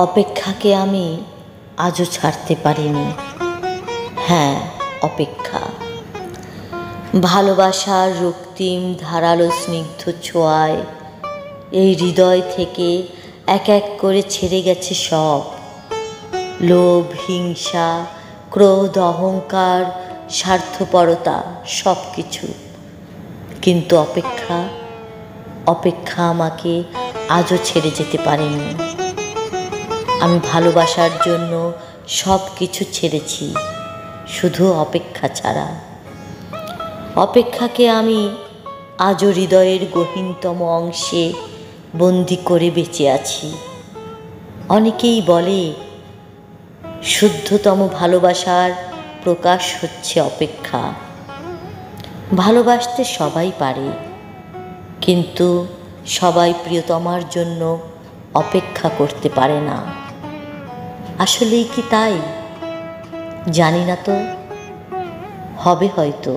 অপেক্ষাকে আমি আজও ছাড়তে পারিনি। হ্যাঁ, অপেক্ষা। ভালোবাসার রক্তিম ধারালো স্নিগ্ধ ছোঁয়ায় এই হৃদয় থেকে এক এক করে ছেড়ে গেছে সব লোভ, হিংসা, ক্রোধ, অহংকার, স্বার্থপরতা, সব কিছু। কিন্তু অপেক্ষা আমাকে আজও ছেড়ে যেতে পারেনি। আমি ভালোবাসার জন্য সব কিছু ছেড়েছি, শুধু অপেক্ষা ছাড়া। অপেক্ষাকে আমি আজও হৃদয়ের গহীনতম অংশে বন্দি করে বেঁচে আছি। অনেকেই বলে শুদ্ধতম ভালোবাসার প্রকাশ হচ্ছে অপেক্ষা। ভালোবাসতে সবাই পারে, কিন্তু সবাই প্রিয়তমার জন্য অপেক্ষা করতে পারে না। আসলেই কি তাই? জানি না তো, হবে হয়তো।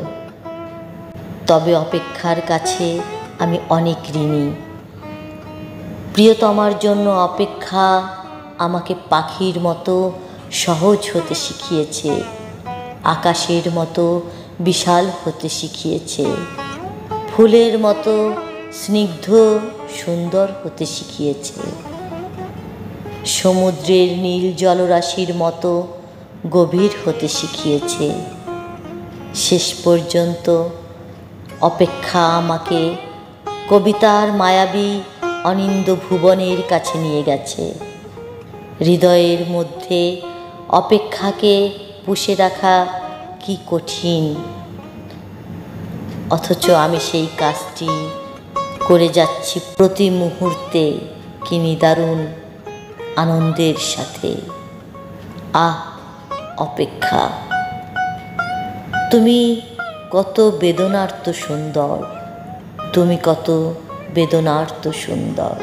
তবে অপেক্ষার কাছে আমি অনেক ঋণী। প্রিয়তমার জন্য অপেক্ষা আমাকে পাখির মতো সহজ হতে শিখিয়েছে, আকাশের মতো বিশাল হতে শিখিয়েছে, ফুলের মতো স্নিগ্ধ সুন্দর হতে শিখিয়েছে, সমুদ্রের নীল জলরাশির মতো গভীর হতে শিখিয়েছে। শেষ পর্যন্ত অপেক্ষা আমাকে কবিতার মায়াবী অনিন্দ ভুবনের কাছে নিয়ে গেছে। হৃদয়ের মধ্যে অপেক্ষাকে পুষে রাখা কি কঠিন, অথচ আমি সেই কাজটি করে যাচ্ছি প্রতি মুহূর্তে, কি নিদারুণ আনন্দের সাথে। অপেক্ষা, তুমি কত বেদনার্ত সুন্দর, তুমি কত বেদনার্ত সুন্দর।